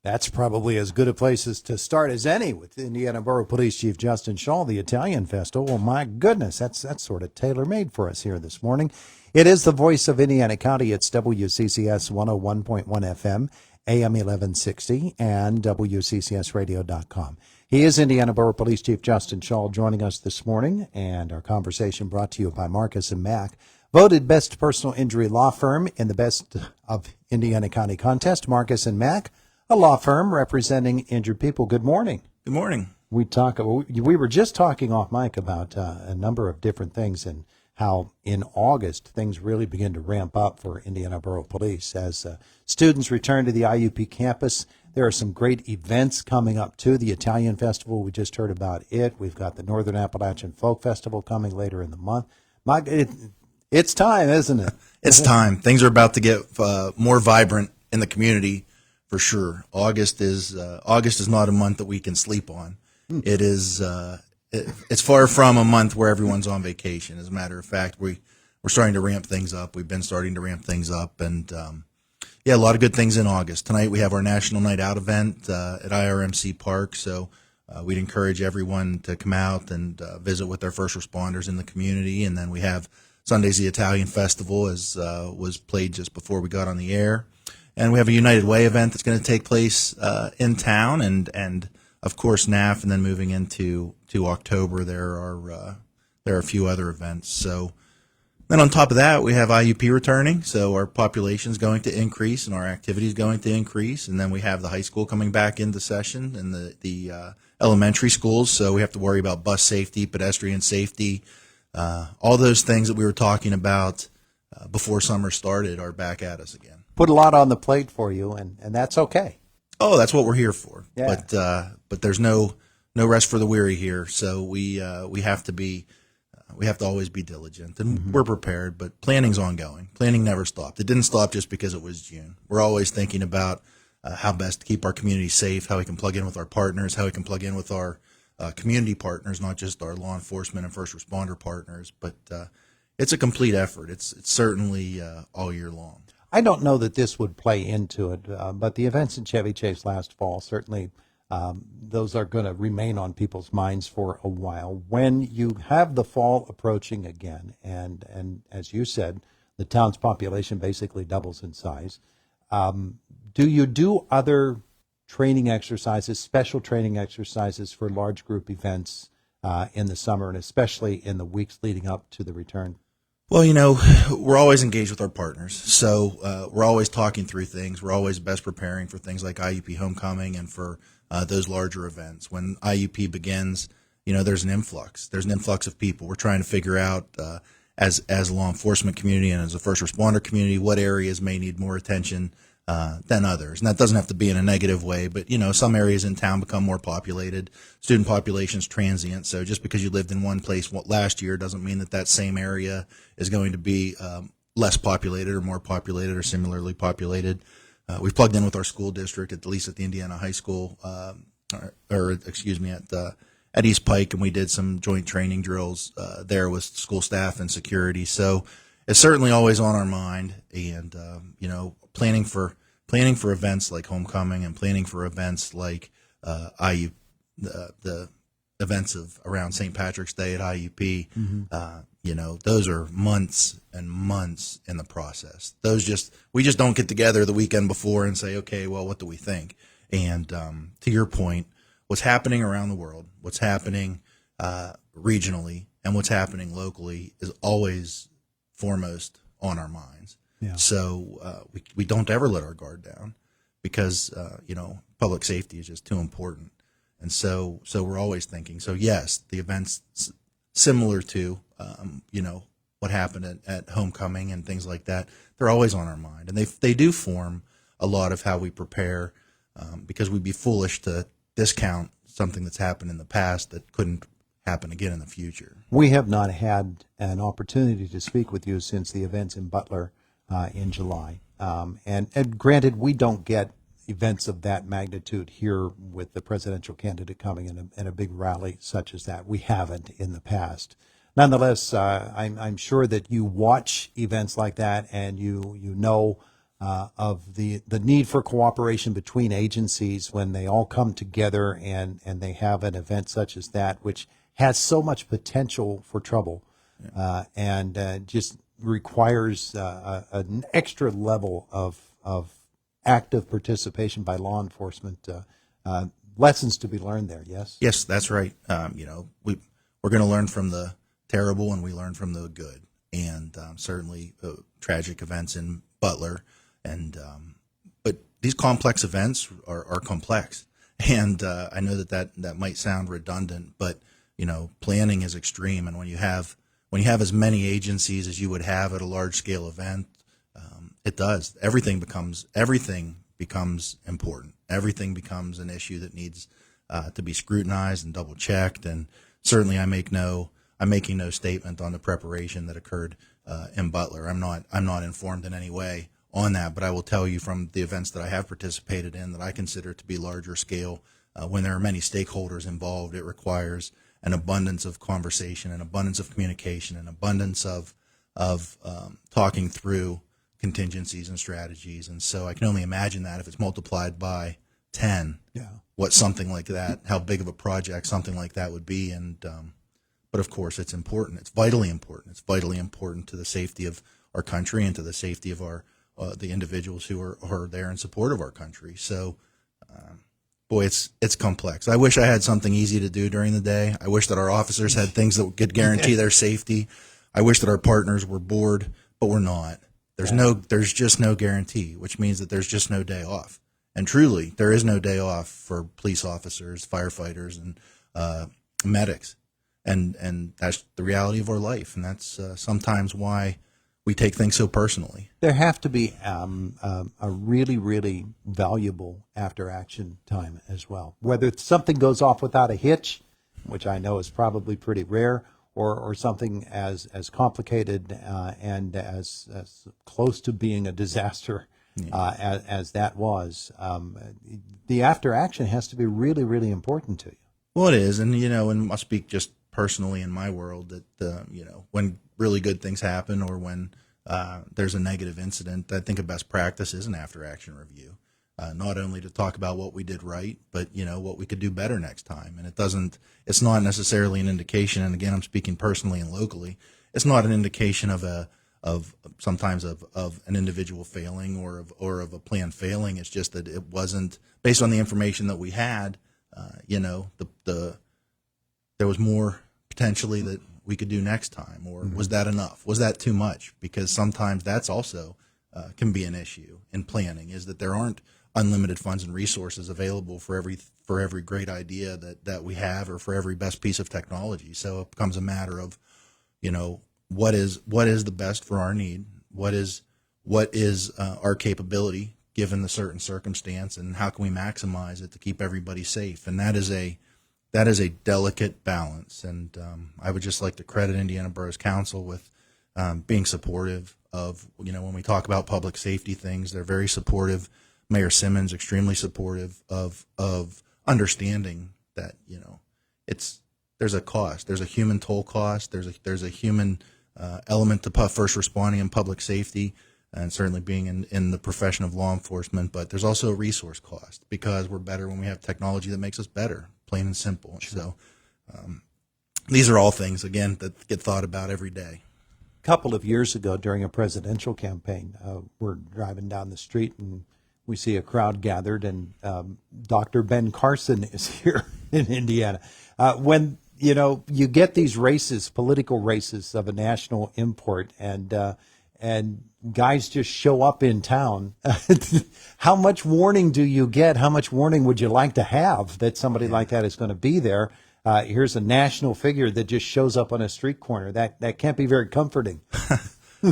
That's probably as good a place as to start as any with Indiana Borough Police Chief Justin Schawl, the Italian Festival. Well, my goodness, that's sort of tailor-made for us here this morning. It is the voice of Indiana County. It's WCCS 101.1 FM, AM 1160, and WCCSradio.com. He is Indiana Borough Police Chief Justin Schawl joining us this morning, and our conversation brought to you by Marcus & Mack, voted best personal injury law firm in the Best of Indiana County contest. Marcus & Mack, a law firm representing injured people. Good morning. Good morning. We were just talking off mic about a number of different things and how in August things really begin to ramp up for Indiana Borough Police as students return to the IUP campus. There are some great events coming up too. The Italian Festival, we just heard about it. We've got the Northern Appalachian Folk Festival coming later in the month. It's time, isn't it? It's time. Things are about to get more vibrant in the community. For sure. August is not a month that we can sleep on. It is it's far from a month where everyone's on vacation. As a matter of fact, we're starting to ramp things up. We've been starting to ramp things up, and a lot of good things in August. Tonight we have our National Night Out event at IRMC Park, so we'd encourage everyone to come out and visit with their first responders in the community. And then we have Sunday's the Italian Festival, as was played just before we got on the air. And we have a United Way event that's going to take place in town, and of course NAF. And then moving into October, there are a few other events. So then on top of that, we have IUP returning, so our population is going to increase and our activity is going to increase. And then we have the high school coming back into session and the elementary schools. So we have to worry about bus safety, pedestrian safety, all those things that we were talking about before summer started are back at us again. Put a lot on the plate for you, and that's okay. Oh, that's what we're here for. Yeah. But there's no rest for the weary here. So we have to always be diligent, and we're prepared. But planning's ongoing. Planning never stopped. It didn't stop just because it was June. We're always thinking about how best to keep our community safe, how we can plug in with our partners, how we can plug in with our community partners, not just our law enforcement and first responder partners. But it's a complete effort. It's certainly all year long. I don't know that this would play into it, but the events in Chevy Chase last fall, certainly those are going to remain on people's minds for a while. When you have the fall approaching again, and as you said, the town's population basically doubles in size, do you do other training exercises, special training exercises for large group events in the summer, and especially in the weeks leading up to the return? Well, we're always engaged with our partners, so we're always talking through things. We're always best preparing for things like IUP Homecoming and for those larger events. When IUP begins, there's an influx. There's an influx of people. We're trying to figure out, as a law enforcement community and as a first responder community, what areas may need more attention than others. And that doesn't have to be in a negative way, but, some areas in town become more populated. Student population's transient, so just because you lived in one place last year doesn't mean that same area is going to be less populated or more populated or similarly populated. We've plugged in with our school district, at least at the Indiana High School, at East Pike, and we did some joint training drills there with school staff and security. So it's certainly always on our mind, and planning for events like Homecoming and planning for events like the events of around St. Patrick's Day at IUP. Those are months and months in the process. We just don't get together the weekend before and say, okay, well, what do we think? And to your point, what's happening around the world, what's happening regionally, and what's happening locally is always foremost on our minds. Yeah. So we don't ever let our guard down because public safety is just too important, and so we're always thinking. So yes, the events similar to what happened at Homecoming and things like that, they're always on our mind, and they do form a lot of how we prepare, because we'd be foolish to discount something that's happened in the past that couldn't happen again in the future. We have not had an opportunity to speak with you since the events in Butler in July. And granted, we don't get events of that magnitude here with the presidential candidate coming in a big rally such as that. We haven't in the past. Nonetheless, I'm sure that you watch events like that and you know of the need for cooperation between agencies when they all come together and they have an event such as that, which has so much potential for trouble, and just requires an extra level of active participation by law enforcement. Lessons to be learned there, yes? Yes, that's right. We're going to learn from the terrible, and we learn from the good. And certainly tragic events in Butler, and but these complex events are complex. And I know that might sound redundant, but planning is extreme. And when you have as many agencies as you would have at a large scale event, it does. Everything becomes important. Everything becomes an issue that needs to be scrutinized and double checked. And certainly, I'm making no statement on the preparation that occurred in Butler. I'm not informed in any way on that, but I will tell you from the events that I have participated in that I consider to be larger scale. When there are many stakeholders involved, it requires an abundance of conversation, an abundance of communication, an abundance of talking through contingencies and strategies. And so I can only imagine that if it's multiplied by 10, what something like that, how big of a project something like that would be. And but of course, it's important. It's vitally important. It's vitally important to the safety of our country and to the safety of the individuals who are there in support of our country. So, boy, it's complex. I wish I had something easy to do during the day. I wish that our officers had things that could guarantee their safety. I wish that our partners were bored, but we're not. There's just no guarantee, which means that there's just no day off. And truly, there is no day off for police officers, firefighters, and medics. And that's the reality of our life. And that's sometimes why we take things so personally. There have to be a really, really valuable after-action time as well. Whether something goes off without a hitch, which I know is probably pretty rare, or something as complicated and as close to being a disaster as that was, the after-action has to be really, really important to you. Well, it is. And, and I'll speak just personally in my world that, when really good things happen or when there's a negative incident, I think a best practice is an after-action review, not only to talk about what we did right, but, what we could do better next time. And it's not necessarily an indication, and again, I'm speaking personally and locally, it's not an indication of sometimes an individual failing or of a plan failing. It's just that it wasn't, based on the information that we had, there was more potentially that we could do next time, or was that enough? Was that too much? Because sometimes that's also can be an issue in planning, is that there aren't unlimited funds and resources available for every great idea that we have, or for every best piece of technology. So it becomes a matter of, what is the best for our need? What is our capability given the certain circumstance, and how can we maximize it to keep everybody safe? And that is a delicate balance. And I would just like to credit Indiana Borough's Council with being supportive of, when we talk about public safety things, they're very supportive. Mayor Simmons, extremely supportive of understanding that, there's a cost. There's a human toll cost. There's a human element to first responding and public safety, and certainly being in the profession of law enforcement. But there's also a resource cost, because we're better when we have technology that makes us better, plain and simple. Sure. So these are all things, again, that get thought about every day. A couple of years ago during a presidential campaign, we're driving down the street and we see a crowd gathered, and Dr. Ben Carson is here in Indiana. When you get these races, political races of a national import, and guys just show up in town, how much warning do you get? How much warning would you like to have that somebody like that is going to be there? Here's a national figure that just shows up on a street corner. That can't be very comforting.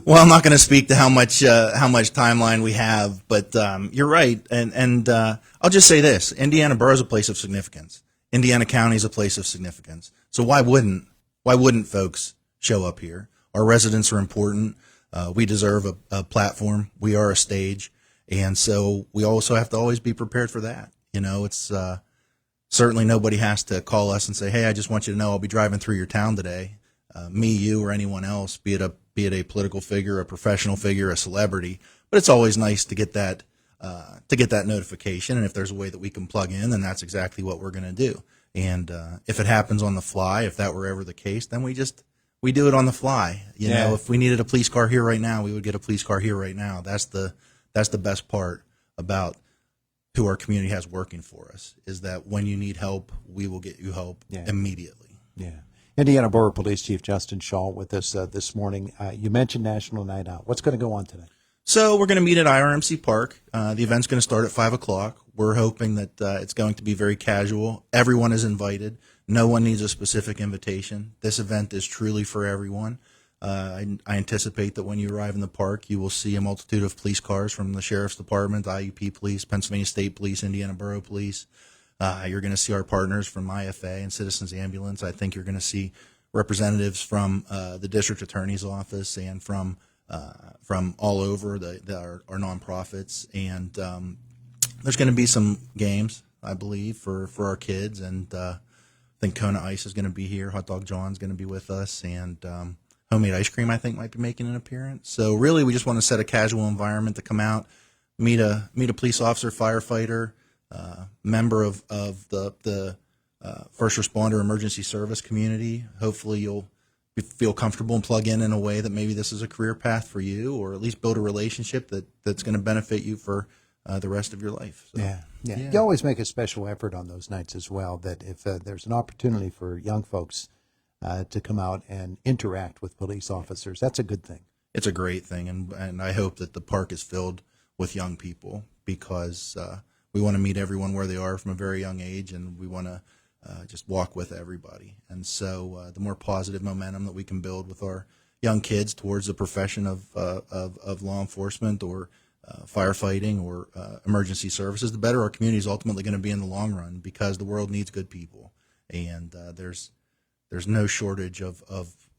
Well, I'm not going to speak to how much timeline we have, but you're right. And I'll just say this: Indiana Borough is a place of significance. Indiana County is a place of significance. So why wouldn't folks show up here? Our residents are important. We deserve a platform. We are a stage, and so we also have to always be prepared for that. It's certainly nobody has to call us and say, "Hey, I just want you to know I'll be driving through your town today." Me, you, or anyone else, be it be it a political figure, a professional figure, a celebrity. But it's always nice to get that notification. And if there's a way that we can plug in, then that's exactly what we're going to do. And if it happens on the fly, if that were ever the case, then we do it on the fly. You know, if we needed a police car here right now, we would get a police car here right now. That's the best part about who our community has working for us, is that when you need help, we will get you help immediately. Yeah. Indiana Borough Police Chief Justin Schawl with us this morning. You mentioned National Night Out. What's going to go on today? So we're going to meet at IRMC Park. The event's going to start at 5 o'clock. We're hoping that it's going to be very casual. Everyone is invited. No one needs a specific invitation. This event is truly for everyone. I anticipate that when you arrive in the park, you will see a multitude of police cars from the Sheriff's Department, IUP Police, Pennsylvania State Police, Indiana Borough Police. You're going to see our partners from IFA and Citizens Ambulance. I think you're going to see representatives from the District Attorney's Office and from all over our nonprofits. And there's going to be some games, I believe, for our kids. And I think Kona Ice is going to be here. Hot Dog John's going to be with us. And Homemade Ice Cream, I think, might be making an appearance. So really, we just want to set a casual environment to come out, meet a police officer, firefighter, member of the first responder emergency service community. Hopefully you'll feel comfortable and plug in a way that maybe this is a career path for you, or at least build a relationship that's going to benefit you for the rest of your life. So, yeah. You always make a special effort on those nights as well, that if there's an opportunity for young folks to come out and interact with police officers, that's a good thing. It's a great thing, and I hope that the park is filled with young people, because we want to meet everyone where they are from a very young age, and we want to just walk with everybody. And so the more positive momentum that we can build with our young kids towards the profession of law enforcement or firefighting or emergency services, the better our community is ultimately going to be in the long run, because the world needs good people. And there's no shortage of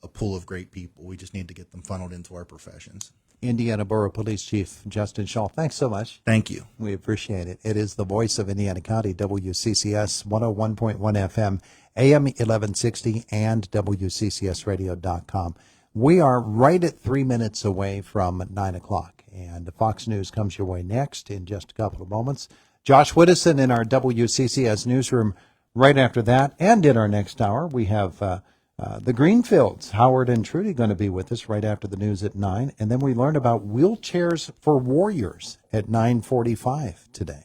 a pool of great people. We just need to get them funneled into our professions. Indiana Borough Police Chief Justin Schawl, thanks so much. Thank you. We appreciate it. It is the voice of Indiana County, WCCS 101.1 FM, AM 1160, and WCCSradio.com. We are right at 3 minutes away from 9 o'clock, and Fox News comes your way next in just a couple of moments. Josh Whittison in our WCCS newsroom right after that, and in our next hour, we have the Greenfields. Howard and Trudy going to be with us right after the news at 9, and then we learn about wheelchairs for warriors at 9:45 today.